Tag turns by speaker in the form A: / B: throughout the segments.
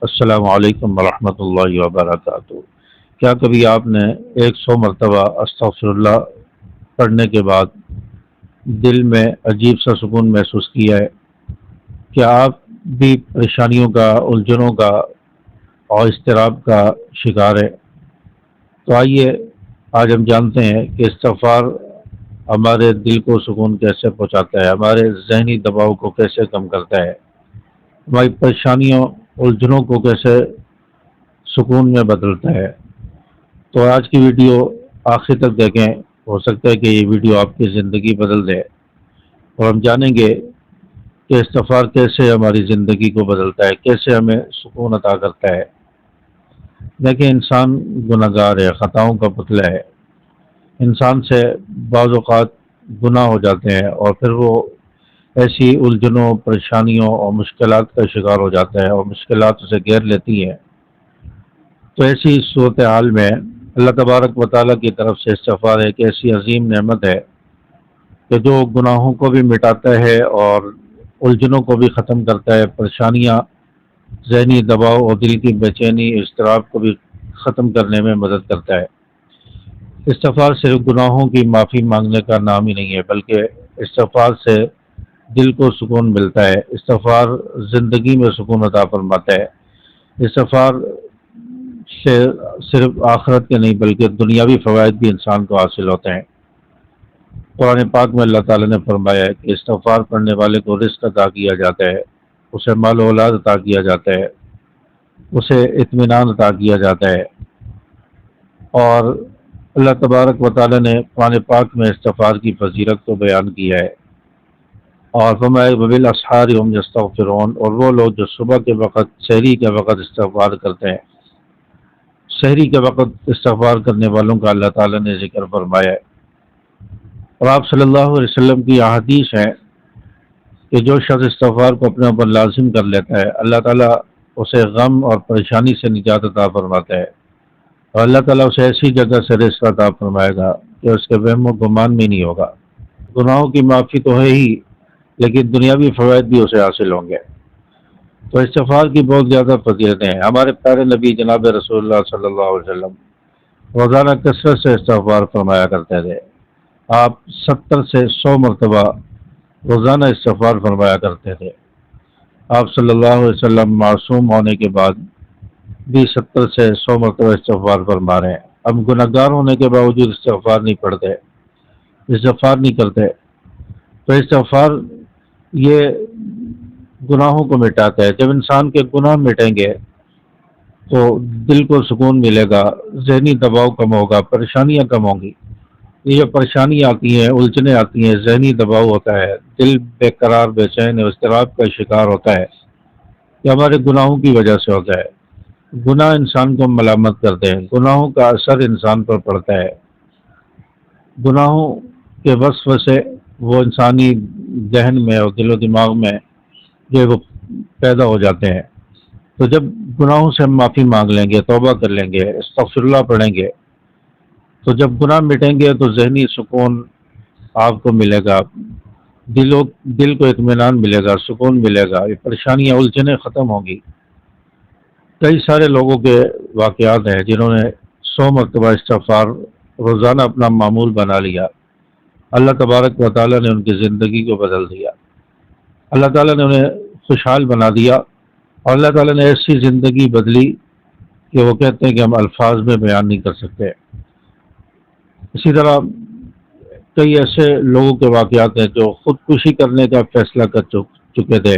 A: السلام علیکم ورحمۃ اللہ وبرکاتہ۔ کیا کبھی آپ نے 100 مرتبہ استغفر اللہ پڑھنے کے بعد دل میں عجیب سا سکون محسوس کیا ہے؟ کیا آپ بھی پریشانیوں کا، الجھنوں کا اور اضطراب کا شکار ہے؟ تو آئیے آج ہم جانتے ہیں کہ استغفار ہمارے دل کو سکون کیسے پہنچاتا ہے، ہمارے ذہنی دباؤ کو کیسے کم کرتا ہے، ہماری پریشانیوں الجھنوں کو کیسے سکون میں بدلتا ہے۔ تو آج کی ویڈیو آخر تک دیکھیں، ہو سکتا ہے کہ یہ ویڈیو آپ کی زندگی بدل دے، اور ہم جانیں گے کہ استغفار کیسے ہماری زندگی کو بدلتا ہے، کیسے ہمیں سکون عطا کرتا ہے۔ دیکھیں، انسان گناہ گار ہے، خطاؤں کا پتلا ہے۔ انسان سے بعض اوقات گناہ ہو جاتے ہیں اور پھر وہ ایسی الجھنوں، پریشانیوں اور مشکلات کا شکار ہو جاتا ہے، اور مشکلات اسے گھیر لیتی ہیں۔ تو ایسی صورتحال میں اللہ تبارک و تعالیٰ کی طرف سے استغفار ایک ایسی عظیم نعمت ہے کہ جو گناہوں کو بھی مٹاتا ہے اور الجھنوں کو بھی ختم کرتا ہے، پریشانیاں، ذہنی دباؤ اور دل کی بے چینی، اضطراب کو بھی ختم کرنے میں مدد کرتا ہے۔ استغفار صرف گناہوں کی معافی مانگنے کا نام ہی نہیں ہے، بلکہ استغفار سے دل کو سکون ملتا ہے۔ استغفار زندگی میں سکون عطا فرماتا ہے۔ استغفار سے صرف آخرت کے نہیں بلکہ دنیاوی فوائد بھی انسان کو حاصل ہوتے ہیں۔ قرآن پاک میں اللہ تعالیٰ نے فرمایا ہے کہ استغفار پڑھنے والے کو رزق عطا کیا جاتا ہے، اسے مال و اولاد عطا کیا جاتا ہے، اسے اطمینان عطا کیا جاتا ہے۔ اور اللہ تبارک و تعالیٰ نے قرآن پاک میں استغفار کی فضیلت کو بیان کیا ہے، اور فرمایا وبالاسحار هم یستغفرون، اور وہ لوگ جو صبح کے وقت، سحری کے وقت استغفار کرتے ہیں۔ سحری کے وقت استغفار کرنے والوں کا اللہ تعالیٰ نے ذکر فرمایا ہے۔ اور آپ صلی اللہ علیہ وسلم کی احادیث ہیں کہ جو شخص استغفار کو اپنے اوپر لازم کر لیتا ہے، اللہ تعالیٰ اسے غم اور پریشانی سے نجات عطا فرماتا ہے، اور اللہ تعالیٰ اسے ایسی جگہ سے رزق عطا فرمائے گا کہ اس کے وہم و گمان بھی نہیں ہوگا۔ گناہوں کی معافی تو ہے ہی، لیکن دنیاوی فوائد بھی اسے حاصل ہوں گے۔ تو استغفار کی بہت زیادہ فضیلتیں ہیں۔ ہمارے پیارے نبی جناب رسول اللہ صلی اللہ علیہ وسلم روزانہ کثرت سے استغفار فرمایا کرتے تھے۔ آپ 70 سے 100 مرتبہ روزانہ استغفار فرمایا کرتے تھے۔ آپ صلی اللہ علیہ وسلم معصوم ہونے کے بعد بھی 70 سے 100 مرتبہ استغفار فرما رہے ہیں۔ ہم گناہ گار ہونے کے باوجود استغفار نہیں پڑھتے، استغفار نہیں کرتے۔ تو استغفار یہ گناہوں کو مٹاتا ہے۔ جب انسان کے گناہ مٹیں گے تو دل کو سکون ملے گا، ذہنی دباؤ کم ہوگا، پریشانیاں کم ہوں گی۔ یہ جو پریشانیاں آتی ہیں، الجھنیں آتی ہیں، ذہنی دباؤ ہوتا ہے، دل بے قرار، بے چین، اضطراب کا شکار ہوتا ہے، یہ ہمارے گناہوں کی وجہ سے ہوتا ہے۔ گناہ انسان کو ملامت کرتے ہیں، گناہوں کا اثر انسان پر پڑتا ہے۔ گناہوں کے وصف سے وہ انسانی ذہن میں اور دل و دماغ میں جو وہ پیدا ہو جاتے ہیں۔ تو جب گناہوں سے ہم معافی مانگ لیں گے، توبہ کر لیں گے، استغفر اللہ پڑھیں گے، تو جب گناہ مٹیں گے تو ذہنی سکون آپ کو ملے گا، دل کو اطمینان ملے گا، سکون ملے گا، یہ پریشانیاں، الجھنیں ختم ہوں گی۔ کئی سارے لوگوں کے واقعات ہیں جنہوں نے 100 مرتبہ استغفار روزانہ اپنا معمول بنا لیا، اللہ تبارک و تعالیٰ نے ان کی زندگی کو بدل دیا، اللہ تعالیٰ نے انہیں خوشحال بنا دیا، اور اللہ تعالیٰ نے ایسی زندگی بدلی کہ وہ کہتے ہیں کہ ہم الفاظ میں بیان نہیں کر سکتے۔ اسی طرح کئی ایسے لوگوں کے واقعات ہیں جو خودکشی کرنے کا فیصلہ کر چکے تھے،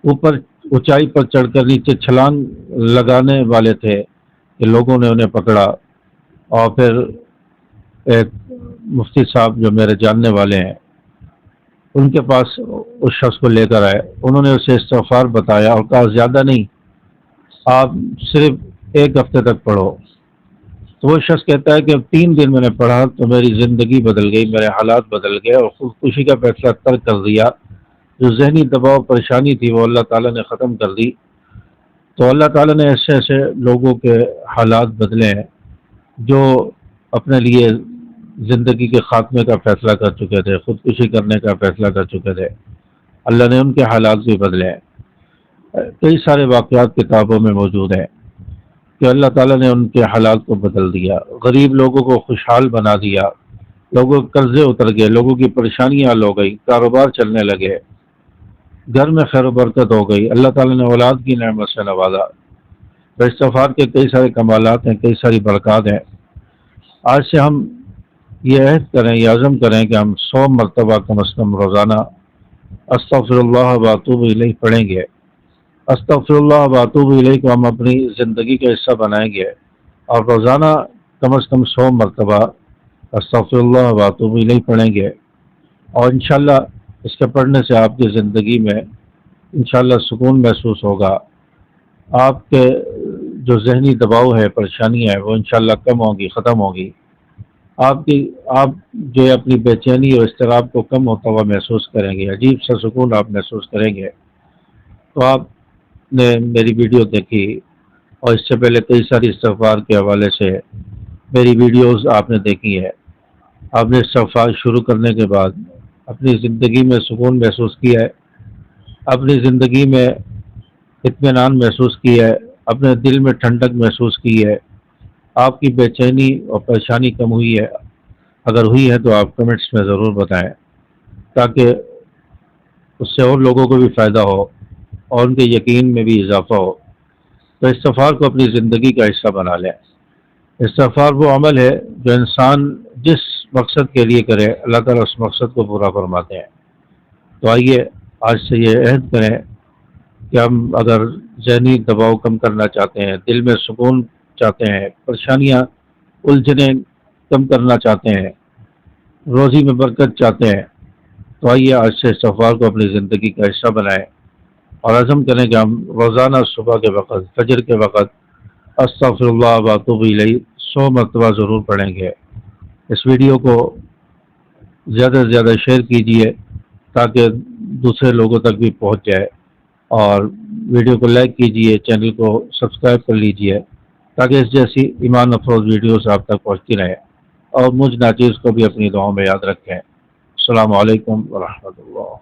A: اوپر اونچائی پر چڑھ کر نیچے چھلانگ لگانے والے تھے کہ لوگوں نے انہیں پکڑا، اور پھر ایک مفتی صاحب جو میرے جاننے والے ہیں ان کے پاس اس شخص کو لے کر آئے، انہوں نے اسے استغفار بتایا اور کہا زیادہ نہیں، آپ صرف 1 ہفتے تک پڑھو۔ تو وہ شخص کہتا ہے کہ 3 دن میں نے پڑھا تو میری زندگی بدل گئی، میرے حالات بدل گئے، اور خودکشی کا فیصلہ ترک کر دیا۔ جو ذہنی دباؤ پریشانی تھی وہ اللہ تعالیٰ نے ختم کر دی۔ تو اللہ تعالیٰ نے ایسے ایسے لوگوں کے حالات بدلے ہیں جو اپنے لیے زندگی کے خاتمے کا فیصلہ کر چکے تھے، خودکشی کرنے کا فیصلہ کر چکے تھے، اللہ نے ان کے حالات بھی بدلے ہیں۔ کئی سارے واقعات کتابوں میں موجود ہیں کہ اللہ تعالیٰ نے ان کے حالات کو بدل دیا، غریب لوگوں کو خوشحال بنا دیا، لوگوں کے قرضے اتر گئے، لوگوں کی پریشانیاں حل ہو گئی، کاروبار چلنے لگے، گھر میں خیر و برکت ہو گئی، اللہ تعالیٰ نے اولاد کی نعمت سے نوازا۔ تو استغفار کے کئی سارے کمالات ہیں، کئی ساری برکات ہیں۔ آج سے ہم یہ عہد کریں، یہ عزم کریں کہ ہم 100 مرتبہ کم از کم روزانہ استغفر اللہ و اتوب الیہ پڑھیں گے۔ استغفر اللہ و اتوب الیہ کو ہم اپنی زندگی کا حصہ بنائیں گے اور روزانہ کم از کم 100 مرتبہ استغفر اللہ و اتوب الیہ پڑھیں گے، اور انشاءاللہ اس کے پڑھنے سے آپ کی زندگی میں انشاءاللہ سکون محسوس ہوگا۔ آپ کے جو ذہنی دباؤ ہے، پریشانیاں ہیں، وہ انشاءاللہ کم ہوں گی، ختم ہوگی۔ آپ جو اپنی بے چینی اور اضطراب کو کم ہوتا ہوا محسوس کریں گے، عجیب سا سکون آپ محسوس کریں گے۔ تو آپ نے میری ویڈیو دیکھی اور اس سے پہلے کئی ساری استغفار کے حوالے سے میری ویڈیوز آپ نے دیکھی ہے۔ آپ نے استغفار شروع کرنے کے بعد اپنی زندگی میں سکون محسوس کیا ہے، اپنی زندگی میں اطمینان محسوس کیا ہے، اپنے دل میں ٹھنڈک محسوس کی ہے، آپ کی بے چینی اور پریشانی کم ہوئی ہے؟ اگر ہوئی ہے تو آپ کمنٹس میں ضرور بتائیں تاکہ اس سے اور لوگوں کو بھی فائدہ ہو اور ان کے یقین میں بھی اضافہ ہو۔ تو استغفار کو اپنی زندگی کا حصہ بنا لیں۔ استغفار وہ عمل ہے جو انسان جس مقصد کے لیے کرے، اللہ تعالیٰ اس مقصد کو پورا فرماتے ہیں۔ تو آئیے آج سے یہ عہد کریں کہ ہم اگر ذہنی دباؤ کم کرنا چاہتے ہیں، دل میں سکون چاہتے ہیں، پریشانیاں الجھنیں کم کرنا چاہتے ہیں، روزی میں برکت چاہتے ہیں، تو آئیے آج سے استغفار کو اپنی زندگی کا حصہ بنائیں اور عزم کریں کہ ہم روزانہ صبح کے وقت، فجر کے وقت استغفر اللہ و اتوب الیہ 100 مرتبہ ضرور پڑھیں گے۔ اس ویڈیو کو زیادہ سے زیادہ شیئر کیجیے تاکہ دوسرے لوگوں تک بھی پہنچ جائے، اور ویڈیو کو لائک کیجیے، چینل کو سبسکرائب کر لیجیے تاکہ اس جیسی ایمان افروز ویڈیوز آپ تک پہنچتی رہیں، اور مجھ ناچیز کو بھی اپنی دعاؤں میں یاد رکھیں۔ السلام علیکم ورحمۃ اللہ۔